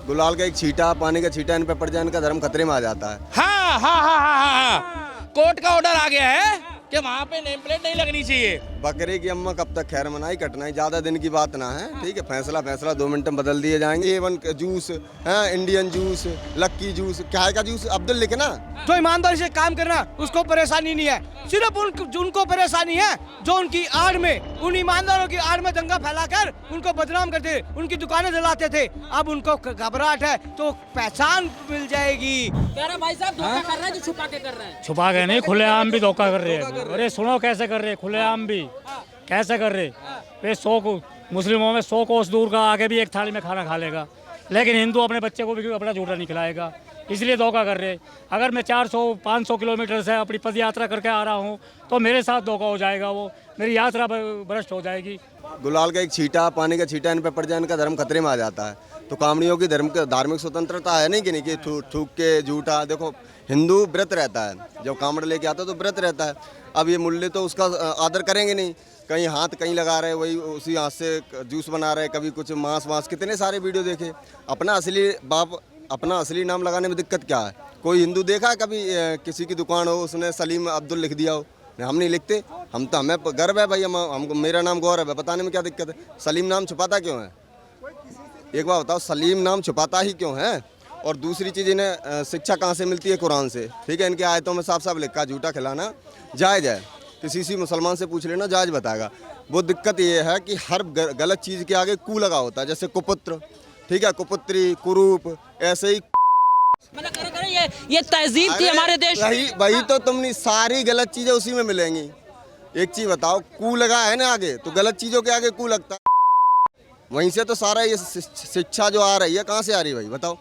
गुलाल का एक छींटा, पानी का छींटा इन पे पड़ जाए, इनका धर्म खतरे में आ जाता है। हाँ हाँ हाँ हाँ हाँ हाँ। कोर्ट का ऑर्डर आ गया है कि वहाँ पे नेम प्लेट नहीं लगनी चाहिए। बकरे की अम्मा कब तक खैर मनाई कटनाई, ज्यादा दिन की बात ना है, ठीक है। फैसला 2 मिनट में बदल दिए जाएंगे। A1 जूस है, इंडियन जूस, लक्की जूस, क्या है का जूस, अब्दुल लिखे ना। जो ईमानदारी से काम करना उसको परेशानी नहीं है, सिर्फ उनको परेशानी है जो उनकी आड़ में, उन ईमानदारों की आड़ में दंगा फैलाकर उनको बदनाम करते, उनकी दुकानें जलाते थे। अब उनको घबराहट है तो पहचान मिल जाएगी। कह रहा भाई साहब धोखा कर रहा है, जो छुपा के कर रहा है। छुपा के नहीं, खुलेआम भी धोखा कर रहे हैं। अरे सुनो कैसे कर रहे हैं, खुलेआम भी कैसे कर रहे। वे 100 मुस्लिमों में 100 कोस दूर का आगे भी एक थाली में खाना खा लेगा, लेकिन हिंदू अपने बच्चे को भी अपना झूठा नहीं खिलाएगा, इसलिए धोखा कर रहे। अगर मैं 400-500 किलोमीटर से अपनी पद यात्रा करके आ रहा हूँ तो मेरे साथ धोखा हो जाएगा, वो मेरी यात्रा भ्रष्ट हो जाएगी। गुलाल का एक छींटा, पानी का छींटा इन पे पड़ जाए, इनका धर्म खतरे में आ जाता है। तो कामड़ियों की धार्मिक स्वतंत्रता है नहीं कि थूक के झूठा। देखो हिंदू व्रत रहता है, जब कामड़ लेके आता है तो व्रत रहता है। अब ये मुल्ले तो उसका आदर करेंगे नहीं, कहीं हाथ कहीं लगा रहे, वही उसी हाथ से जूस बना रहे, कभी कुछ मांस, कितने सारे वीडियो देखे। अपना असली नाम लगाने में दिक्कत क्या है? कोई हिंदू देखा है कभी किसी की दुकान हो उसने सलीम अब्दुल लिख दिया हो? हम नहीं लिखते, हमें गर्व है भाई, हमको मेरा नाम गौरव है, बताने में क्या दिक्कत है? सलीम नाम छुपाता क्यों है? एक बार बताओ, सलीम नाम छुपाता ही क्यों है? और दूसरी चीज़, इन्हें शिक्षा कहाँ से मिलती है? कुरान से, ठीक है। इनके आयतों में साफ साफ लिखा झूठा खिलाना जायज़ है। किसी मुसलमान से पूछ लेना, जायज़ बताएगा। वो दिक्कत ये है कि हर गलत चीज़ के आगे कू लगा होता है, जैसे कुपुत्र, ठीक है, कुपुत्री, कुरूप, ऐसे ही। मतलब करे ये तहजीब थी हमारे देश। वही तो तुमने सारी गलत चीज़ें उसी में मिलेंगी। एक चीज़ बताओ, कू लगा है ना आगे, तो गलत चीज़ों के आगे कू लगता है। वहीं से तो सारा ये शिक्षा जो आ रही है, कहाँ से आ रही है भाई बताओ?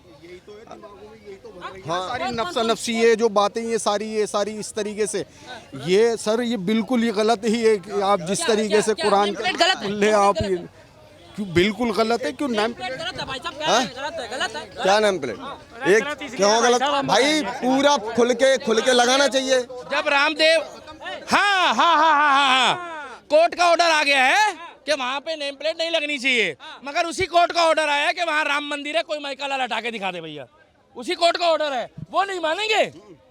हाँ, सारी नफ्सी ये जो बातें ये सारी इस तरीके से, ये सर ये बिल्कुल ये गलत ही है कि आप जिस तरीके से कुरान ले आप ये क्यों बिल्कुल गलत है। क्यों नेम क्या नेम प्लेट एक क्यों गलत भाई? पूरा खुल के लगाना चाहिए। जब रामदेव हाँ हाँ हाँ हाँ हाँ कोर्ट का ऑर्डर आ गया है कि वहाँ पे नेम प्लेट नहीं लगनी चाहिए, मगर उसी कोर्ट का ऑर्डर आया है कि वहाँ राम मंदिर है, कोई माइका लाल हटा के दिखा दे भैया। उसी कोर्ट का ऑर्डर है, वो नहीं मानेंगे,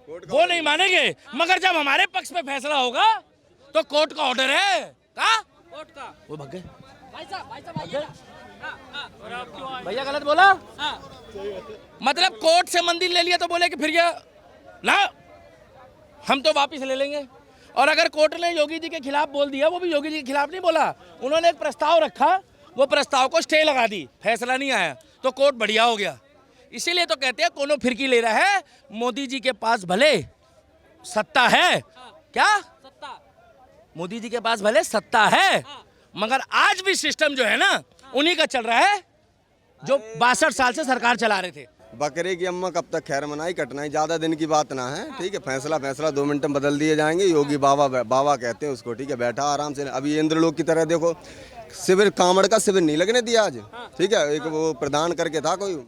वो नहीं मानेंगे। मगर जब हमारे पक्ष में फैसला होगा तो कोर्ट का ऑर्डर है का कोर्ट का, वो भाग गए भैया, गलत बोला। मतलब कोर्ट से मंदिर ले लिया तो बोले कि फिर ये ला हम तो वापिस ले लेंगे। और अगर कोर्ट ने योगी जी के खिलाफ बोल दिया, वो भी योगी जी के खिलाफ नहीं बोला, उन्होंने एक प्रस्ताव रखा, वो प्रस्ताव को स्टे लगा दी, फैसला नहीं आया तो कोर्ट बढ़िया हो गया। इसीलिए तो कहते हैं कोनो फिरकी ले रहा है, मोदी जी के पास भले सत्ता है, क्या सत्ता, मोदी जी के पास भले सत्ता है, मगर आज भी सिस्टम जो है ना उन्हीं का चल रहा है जो 62 साल से सरकार चला रहे थे। बकरे की अम्मा कब तक खैर मनाई कटनाई, ज्यादा दिन की बात ना है, ठीक है। फैसला 2 मिनट में बदल दिए जाएंगे। योगी बाबा कहते हैं उसको, ठीक है। बैठा आराम से, अभी इंद्रलोक की तरह देखो, शिविर कांवड़ का शिविर नहीं लगने दिया आज, ठीक है। एक वो प्रदान करके था कोई,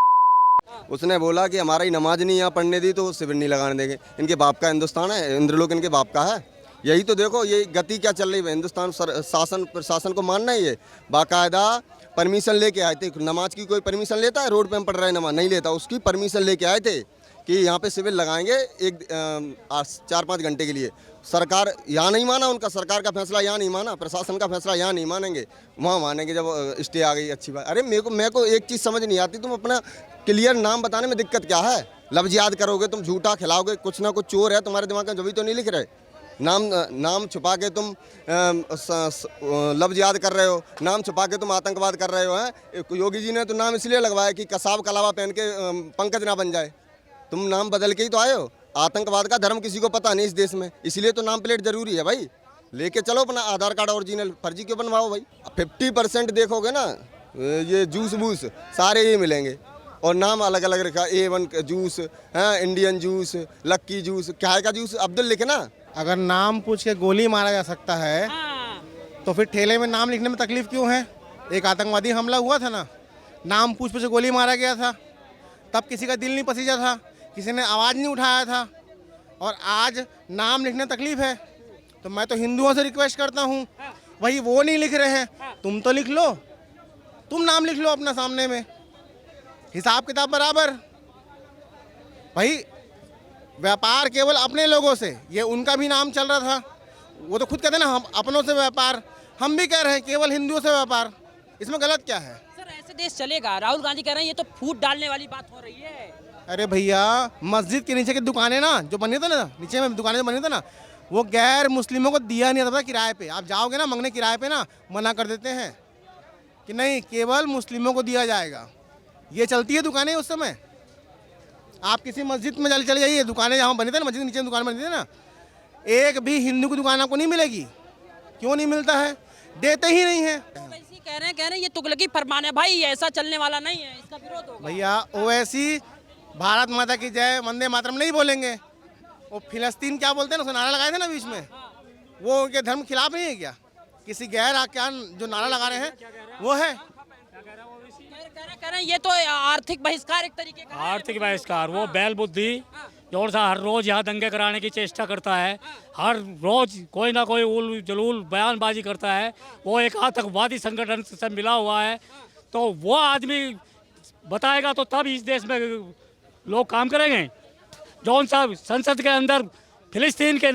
उसने बोला कि हमारी नमाज नहीं यहाँ पढ़ने दी तो शिविर नहीं लगाने देंगे। इनके बाप का हिंदुस्तान है, इंद्रलोक इनके बाप का है। यही तो देखो, ये गति क्या चल रही है। हिंदुस्तान शासन प्रशासन को मानना ही है। बाकायदा परमिशन लेके आए थे। नमाज की कोई परमिशन लेता है? रोड पे हम पढ़ रहे हैं नमाज, नहीं लेता। उसकी परमिशन लेके आए थे कि यहाँ पे शिविर लगाएंगे 4-5 घंटे के लिए। सरकार यहाँ नहीं माना, उनका सरकार का फैसला यहाँ नहीं माना, प्रशासन का फैसला यहाँ नहीं मानेंगे, वहाँ मानेंगे जब स्टे आ गई। अच्छी बात। अरे मेरे को एक चीज़ समझ नहीं आती, तुम अपना क्लियर नाम बताने में दिक्कत क्या है? लफ्ज़ याद करोगे तुम, झूठा खिलाओगे, कुछ ना कुछ चोर है तुम्हारे दिमाग में, जब तो नहीं लिख रहे। नाम छुपा के तुम लफ्ज़ याद कर रहे हो, नाम छुपा के तुम आतंकवाद कर रहे हो। हैं योगी जी ने तो नाम इसलिए लगवाया कि कसाब कलावा पहन के पंकज ना बन जाए। तुम नाम बदल के ही तो आए हो। आतंकवाद का धर्म किसी को पता नहीं इस देश में, इसलिए तो नाम प्लेट जरूरी है भाई। लेके चलो अपना आधार कार्ड ओरिजिनल, फर्जी क्यों बनवाओ भाई? 50% देखोगे ना, ये जूस बूस सारे ही मिलेंगे और नाम अलग अलग रखा। A1 जूस है, इंडियन जूस, लक्की जूस, क्या है का जूस, अब्दुल लिखे ना। अगर नाम पूछ के गोली मारा जा सकता है तो फिर ठेले में नाम लिखने में तकलीफ क्यों है? एक आतंकवादी हमला हुआ था ना, नाम पूछ के गोली मारा गया था, तब किसी का दिल नहीं पसीजा था, किसी ने आवाज़ नहीं उठाया था। और आज नाम लिखने तकलीफ है तो मैं तो हिंदुओं से रिक्वेस्ट करता हूँ, भाई वो नहीं लिख रहे हैं, तुम तो लिख लो, तुम नाम लिख लो अपना सामने में। हिसाब किताब बराबर। भाई व्यापार केवल अपने लोगों से, ये उनका भी नाम चल रहा था। वो तो खुद कहते हैं ना, हम अपनों से व्यापार, हम भी कह रहे हैं केवल हिंदुओं से व्यापार। इसमें गलत क्या है? सर ऐसे देश चलेगा? राहुल गांधी कह रहे हैं ये तो फूट डालने वाली बात हो रही है। अरे भैया, मस्जिद के नीचे की दुकानें ना जो बनी थी ना, नीचे में दुकानें जो बनी थी ना, वो गैर मुस्लिमों को दिया नहीं था किराए पे। आप जाओगे ना मांगने किराए पे ना, मना कर देते हैं कि नहीं केवल मुस्लिमों को दिया जाएगा। ये चलती है दुकानें उस समय। आप किसी मस्जिद में चले जाइए, दुकानें जहाँ बनी थी ना, मस्जिद के नीचे दुकान बनी थी ना, एक भी हिंदू की दुकान आपको नहीं मिलेगी। क्यों नहीं मिलता है? देते ही नहीं है। ओवैसी कह रहे हैं ये तुगलकी फरमान है भाई, ऐसा चलने वाला नहीं है, इसका विरोध होगा। भैया ओवैसी भारत माता की जय वंदे मातरम नहीं बोलेंगे। वो फिलिस्तीन क्या बोलते हैं ना, उसका नारा लगाए थे ना बीच में, वो उनके धर्म के खिलाफ नहीं है क्या? किसी गैर आख्यान जो नारा लगा रहे हैं वो है। कह रहे हैं ये तो आर्थिक बहिष्कार एक तरीके का है। आर्थिक बहिष्कार, वो बैल बुद्धि जो सा हर रोज यहाँ दंगे कराने की चेष्टा करता है, हर रोज कोई ना कोई उल जलूल बयानबाजी करता है, वो एक आतंकवादी संगठन से मिला हुआ है। तो वो आदमी बताएगा तो तब इस देश में लोग काम करेंगे। जौन साहब संसद के अंदर फिलिस्तीन के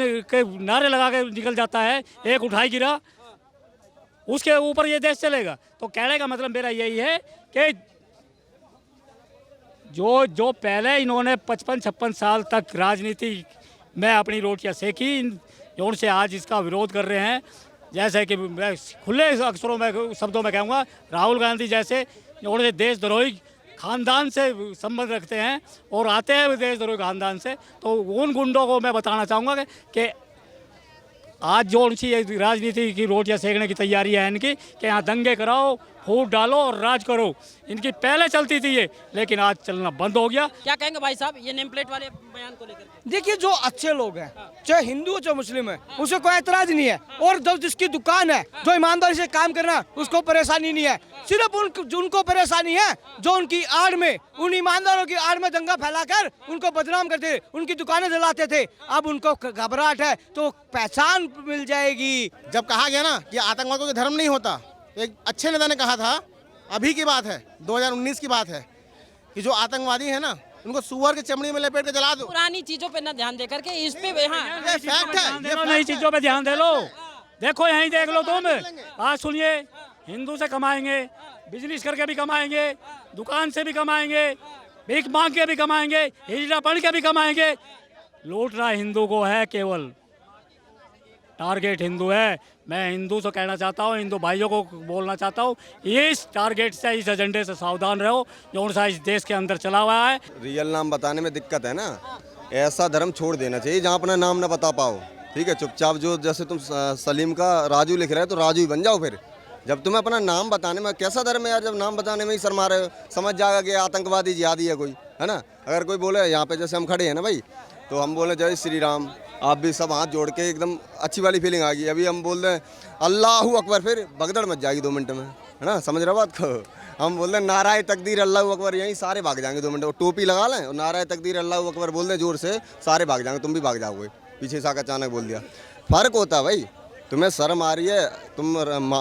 नारे लगा के निकल जाता है, एक उठाई गिरा, उसके ऊपर ये देश चलेगा। तो कहने का मतलब मेरा यही है कि जो पहले इन्होंने 55-56 साल तक राजनीति में अपनी रोटियां सेकी, जो उनसे आज इसका विरोध कर रहे हैं। जैसे कि मैं खुले अक्षरों में शब्दों में कहूँगा, राहुल गांधी जैसे उन्होंने देशद्रोही खानदान से संबंध रखते हैं और आते हैं देशद्रोही खानदान से, तो उन गुंडों को मैं बताना चाहूँगा कि आज जो उनकी राजनीति की रोटियां सेकने की तैयारी है इनकी, कि यहाँ दंगे कराओ, फूट डालो और राज करो। इनकी पहले चलती थी ये, लेकिन आज चलना बंद हो गया। क्या कहेंगे भाई साहब ये नेम प्लेट वाले बयान को लेकर? देखिए, जो अच्छे लोग हैं, चाहे हिंदू हो चाहे मुस्लिम है, उसे कोई एतराज नहीं है। और जो जिसकी दुकान है, जो ईमानदारी से काम करना, उसको परेशानी नहीं है। सिर्फ उनको परेशानी है जो उनकी आड़ में, उन ईमानदारों की आड़ में दंगा फैलाकर उनको बदनाम करते, उनकी दुकानें जलाते थे। अब उनको घबराहट है तो पहचान मिल जाएगी। जब कहा गया ना कि आतंकवाद कोई धर्म नहीं होता, एक अच्छे नेता ने कहा था, अभी की बात है, 2019 की बात है, कि जो आतंकवादी है ना उनको सुअर के चमड़ी में लपेट के जला दो। पुरानी चीजों पे ना ध्यान दे करके इस पे ये फैक्ट है। नई चीजों पे ध्यान दे लो। देखो यहीं देख लो तुम, आज सुनिए, हिंदू से कमाएंगे, बिजनेस करके भी कमाएंगे, दुकान से भी कमाएंगे, भीख मांग के भी कमाएंगे, हिजड़ा पढ़ के भी कमाएंगे। लूटना हिंदू को है, केवल टारगेट हिंदू है। मैं हिंदू से कहना चाहता हूँ, हिंदू भाइयों को बोलना चाहता हूँ, इस टारगेट से, इस एजेंडे से सावधान रहो जो सा इस देश के अंदर चला हुआ है। रियल नाम बताने में दिक्कत है ना, ऐसा धर्म छोड़ देना चाहिए जहाँ अपना नाम ना बता पाओ। ठीक है, चुपचाप जो जैसे तुम सलीम का राजू लिख रहे हो तो राजू ही बन जाओ। फिर जब तुम्हें अपना नाम बताने में कैसा धर्म है यार, जब नाम बताने में ही शर्मा रहे हो, समझ जाएगा कि आतंकवादी जिहादी है कोई, है ना। अगर कोई बोले यहाँ पे जैसे हम खड़े हैं ना भाई, तो हम बोले जय श्री राम, आप भी सब हाथ जोड़ के एकदम अच्छी वाली फीलिंग आ गई। अभी हम बोल रहे हैं अल्लाहू अकबर, फिर भगदड़ मच जाएगी 2 मिनट में, है ना, समझ रहे हो बात को। हम बोल रहे हैं नाराय तकदीर अल्लाहू अकबर, यहीं सारे भाग जाएंगे 2 मिनट। और टोपी लगा लें और नाराय तकदीर अल्लाहू अकबर बोल दें जोर से, सारे भाग जाएंगे, तुम भी भाग जाओगे। पीछे से आकर अचानक बोल दिया, फ़र्क होता है भाई। तुम्हें शर्म आ रही है, तुम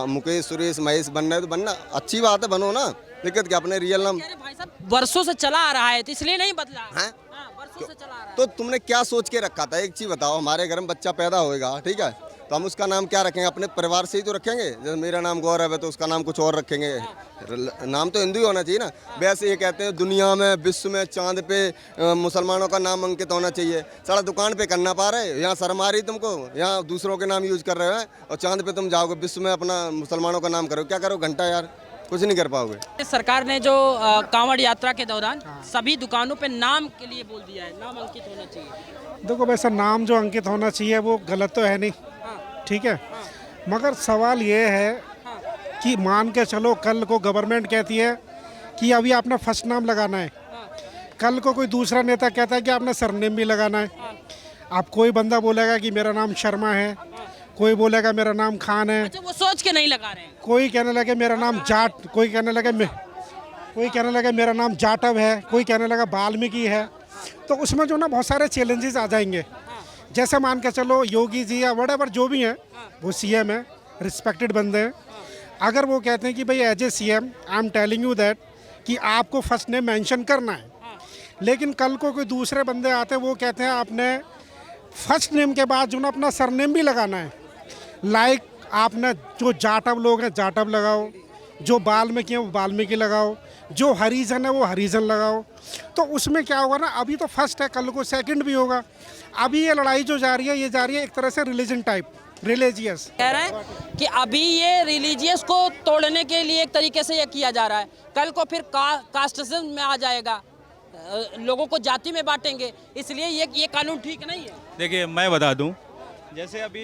मुकेश सुरेश महेश बन रहे हो तो बनना, अच्छी बात है, बनो ना, दिक्कत क्या। अपने रियल नाम भाई साहब वर्षों से चला आ रहा है तो इसलिए नहीं बदला है। वर्षों से चला आ रहा है। तो तुमने क्या सोच के रखा था? एक चीज़ बताओ, हमारे घर में बच्चा पैदा होएगा, ठीक है, तो हम उसका नाम क्या रखेंगे? अपने परिवार से ही तो रखेंगे। जैसे मेरा नाम गौरव है तो उसका नाम कुछ और रखेंगे। नाम तो हिंदू ही होना चाहिए ना। वैसे ये कहते हैं दुनिया में, विश्व में, चांद पे मुसलमानों का नाम अंकित होना चाहिए। सारा दुकान पे करना पा रहे, यहाँ शर्म आ रही तुमको, यहाँ दूसरों के नाम यूज कर रहे हो, और चांद पे तुम जाओगे, विश्व में अपना मुसलमानों का नाम करो, क्या करो? घंटा यार, कुछ नहीं कर पाओगे। सरकार ने जो कांवड़ यात्रा के दौरान सभी दुकानों पे नाम के लिए बोल दिया है, नाम अंकित होना चाहिए। देखो, वैसा नाम जो अंकित होना चाहिए वो गलत तो है नहीं, ठीक है, मगर सवाल ये है कि मान के चलो कल को गवर्नमेंट कहती है कि अभी आपने फर्स्ट नाम लगाना है, कल को कोई दूसरा नेता कहता है कि आपने सरनेम भी लगाना है। अब कोई बंदा बोलेगा कि मेरा नाम शर्मा है, कोई बोलेगा मेरा नाम खान है। अच्छा, वो सोच के नहीं लगा रहे हैं। कोई कहने लगे मेरा नाम जाट, कोई कहने लगे मेरा नाम जाटव है, कोई कहने लगा वाल्मीकि है। तो उसमें जो ना बहुत सारे चैलेंजेस आ जाएंगे। जैसे मान के चलो योगी जी या व्हाटएवर जो भी हैं, वो सीएम है, रिस्पेक्टेड बंदे हैं। अगर वो कहते हैं कि भाई as a CM I am telling you that कि आपको फर्स्ट नेम मेंशन करना है, लेकिन कल को कोई दूसरे बंदे आते हैं वो कहते हैं आपने फर्स्ट नेम के बाद जो ना अपना सरनेम भी लगाना है। लाइक आपने जो जाटव लोग हैं जाटव लगाओ, जो वाल्मीकि हैं वो वाल्मीकि लगाओ, जो हरिजन है वो हरिजन लगाओ। तो उसमें क्या होगा ना, अभी तो फर्स्ट है, कल को सेकंड भी होगा। अभी ये लड़ाई जो जा रही है ये जा रही है एक तरह से रिलीजन टाइप, रिलीजियस कह रहे हैं कि अभी ये रिलीजियस को तोड़ने के लिए एक तरीके से ये किया जा रहा है, कल को फिर कास्टिज्म में आ जाएगा, लोगों को जाति में बांटेंगे, इसलिए ये कानून ठीक नहीं है। देखिए मैं बता दूं, जैसे अभी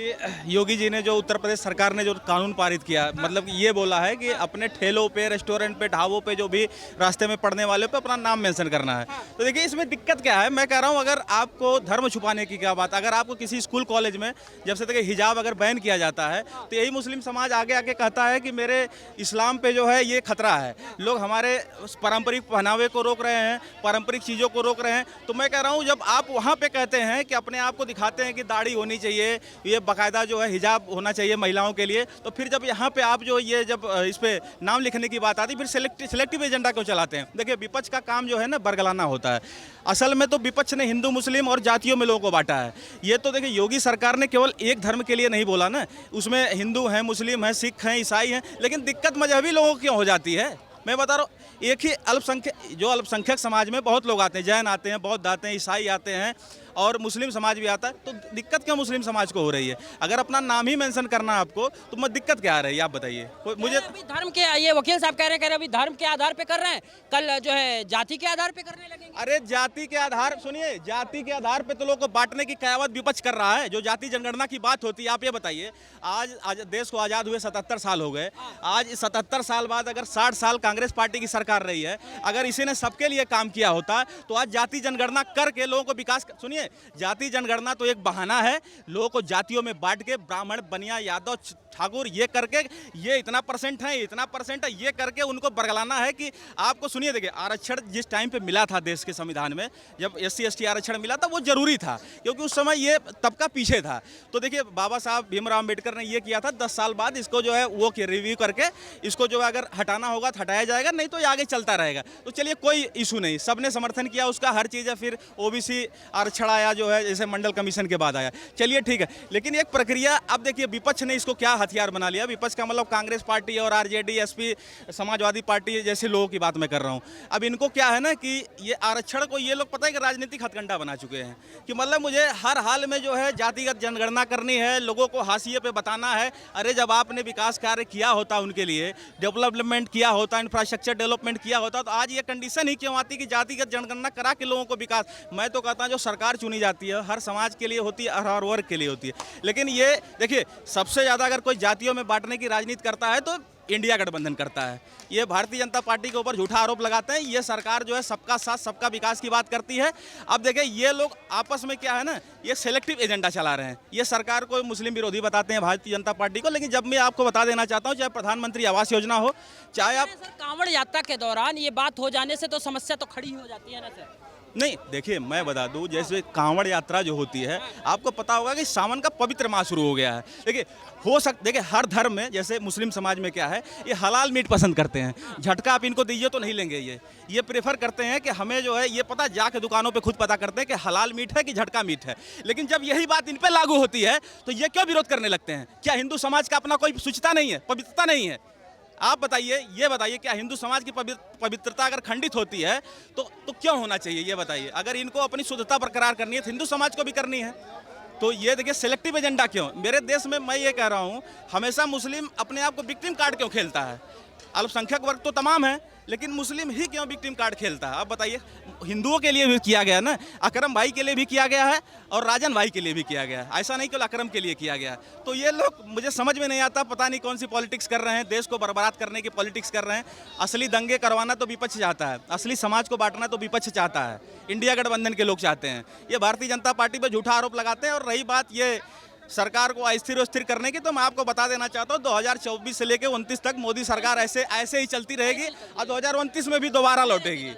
योगी जी ने जो उत्तर प्रदेश सरकार ने जो कानून पारित किया, मतलब ये बोला है कि अपने ठेलों पे, रेस्टोरेंट पे, ढाबों पे जो भी रास्ते में पड़ने वाले पे अपना नाम मेंशन करना है। तो देखिए इसमें दिक्कत क्या है, मैं कह रहा हूँ अगर आपको धर्म छुपाने की क्या बात, अगर आपको किसी स्कूल कॉलेज में जब से देखिए हिजाब अगर बैन किया जाता है तो यही मुस्लिम समाज आगे आके कहता है कि मेरे इस्लाम पे जो है ये खतरा है, लोग हमारे पारंपरिक पहनावे को रोक रहे हैं, पारंपरिक चीज़ों को रोक रहे हैं। तो मैं कह रहा हूँ जब आप वहाँ पे कहते हैं कि अपने आप को दिखाते हैं कि दाढ़ी होनी चाहिए, ये बाकायदा जो है हिजाब होना चाहिए महिलाओं के लिए, तो फिर जब यहाँ पे आप जो ये जब इस पे नाम लिखने की बात आती, फिर सिलेक्टिव एजेंडा क्यों चलाते हैं? देखिए विपक्ष का काम जो है ना बरगलाना होता है। असल में तो विपक्ष ने हिंदू मुस्लिम और जातियों में लोगों को बांटा है। ये तो देखिए योगी सरकार ने केवल एक धर्म के लिए नहीं बोला ना, उसमें हिंदू हैं, मुस्लिम हैं, सिख हैं, ईसाई हैं, लेकिन दिक्कत मजहबी लोगों की क्यों हो जाती है? मैं बता रहा हूँ, एक ही अल्पसंख्यक समाज में बहुत लोग आते हैं, जैन आते हैं, बौद्ध आते हैं, ईसाई आते हैं और मुस्लिम समाज भी आता है। तो दिक्कत क्यों मुस्लिम समाज को हो रही है? अगर अपना नाम ही मेंशन करना है आपको तो मैं दिक्कत क्या आ रही है आप बताइए मुझे। अभी धर्म के, ये वकील साहब कह रहे हैं अभी धर्म के आधार पे कर रहे हैं, कल जो है जाति के आधार पे करने लगेंगे। अरे जाति के आधार, सुनिए, जाति के आधार पे तो लोगों को बांटने की कयावत विपक्ष कर रहा है। जो जाति जनगणना की बात होती है, आप ये बताइए, आज देश को आज़ाद हुए 77 साल हो गए, आज 77 साल बाद अगर 60 साल कांग्रेस पार्टी की सरकार रही है, अगर इसी ने सबके लिए काम किया होता तो आज जाति जनगणना करके लोगों को विकास, सुनिए, जाति जनगणना तो एक बहाना है, लोगों को जातियों में बांट के ब्राह्मण, बनिया, यादव, ठाकुर ये करके ये इतना परसेंट है, इतना परसेंट है, ये करके उनको बरगलाना है कि आपको, सुनिए, देखिए आरक्षण जिस टाइम पे मिला था देश के संविधान में, जब SC ST आरक्षण मिला था वो जरूरी था क्योंकि उस समय ये तबका पीछे था। तो देखिए बाबा साहब भीमराव अम्बेडकर ने ये किया था, 10 साल बाद इसको जो है वो रिव्यू करके इसको जो है अगर हटाना होगा तो हटाया जाएगा, नहीं तो ये आगे चलता रहेगा। तो चलिए कोई इशू नहीं, सबने समर्थन किया उसका, हर चीज़ है। फिर OBC आरक्षण आया जो है, जैसे मंडल कमीशन के बाद आया, चलिए ठीक है, लेकिन एक प्रक्रिया, अब देखिए विपक्ष ने इसको क्या हथियार बना लिया। विपक्ष का मतलब कांग्रेस पार्टी और RJD, SP, समाजवादी पार्टी जैसे लोगों की बात मैं कर रहा हूँ। अब इनको क्या है ना कि ये आरक्षण को ये लोग पता है कि राजनीतिक हथकंडा बना चुके हैं कि मतलब मुझे हर हाल में जो है जातिगत जनगणना करनी है, लोगों को हाशिए पे बताना है। अरे जब आपने विकास कार्य किया होता, उनके लिए डेवलपमेंट किया होता, इंफ्रास्ट्रक्चर डेवलपमेंट किया होता, तो आज ये कंडीशन ही क्यों आती कि जातिगत जनगणना करा के लोगों को विकास। मैं तो कहता हूँ जो सरकार चुनी जाती है हर समाज के लिए होती है, हर वर्ग के लिए होती है, लेकिन ये देखिए सबसे ज़्यादा अगर कोई जातियों में बांटने की राजनीति करता है तो इंडिया गठबंधन करता है। ये भारतीय जनता पार्टी के ऊपर झूठा आरोप लगाते हैं। ये सरकार जो है सबका साथ सबका विकास की बात करती है। अब देखिए ये लोग आपस में क्या है ना, ये सेलेक्टिव एजेंडा चला रहे हैं। ये सरकार को मुस्लिम विरोधी बताते हैं भारतीय जनता पार्टी को, लेकिन जब मैं आपको बता देना चाहता हूँ, चाहे प्रधानमंत्री आवास योजना हो, चाहे आप कांवड़ यात्रा के दौरान ये बात हो जाने से तो समस्या तो खड़ी हो जाती है ना सर। नहीं, देखिए मैं बता दूं, जैसे कांवड़ यात्रा जो होती है, आपको पता होगा कि सावन का पवित्र माह शुरू हो गया है। देखिए देखिए हर धर्म में, जैसे मुस्लिम समाज में क्या है, ये हलाल मीट पसंद करते हैं। झटका आप इनको दीजिए तो नहीं लेंगे। ये प्रेफर करते हैं कि हमें जो है ये पता, जाके दुकानों पे खुद पता करते हैं कि हलाल मीट है कि झटका मीट है। लेकिन जब यही बात इन पे लागू होती है तो ये क्यों विरोध करने लगते हैं? क्या हिंदू समाज का अपना कोई शुचिता नहीं है, पवित्रता नहीं है? आप बताइए, ये बताइए, क्या हिंदू समाज की पवित्रता अगर खंडित होती है तो क्यों होना चाहिए? ये बताइए। अगर इनको अपनी शुद्धता बरकरार करनी है तो हिंदू समाज को भी करनी है। तो ये देखिए सेलेक्टिव एजेंडा क्यों? मेरे देश में मैं ये कह रहा हूँ, हमेशा मुस्लिम अपने आप को विक्टिम कार्ड क्यों खेलता है? अल्पसंख्यक वर्ग तो तमाम है, लेकिन मुस्लिम ही क्यों विक्टिम कार्ड खेलता है? आप बताइए। हिंदुओं के लिए भी किया गया ना, अकरम भाई के लिए भी किया गया है और राजन भाई के लिए भी किया गया है, ऐसा नहीं केवल अकरम के लिए किया गया है। तो ये लोग, मुझे समझ में नहीं आता, पता नहीं कौन सी पॉलिटिक्स कर रहे हैं, देश को बर्बाद करने की पॉलिटिक्स कर रहे हैं। असली दंगे करवाना तो विपक्ष चाहता है, असली समाज को बांटना तो विपक्ष चाहता है, इंडिया गठबंधन के लोग चाहते हैं। ये भारतीय जनता पार्टी पर झूठा आरोप लगाते हैं। और रही बात ये सरकार को अस्थिर करने की, तो मैं आपको बता देना चाहता हूँ 2024 से लेकर 29 तक मोदी सरकार ऐसे ही चलती रहेगी और 2029 में भी दोबारा लौटेगी।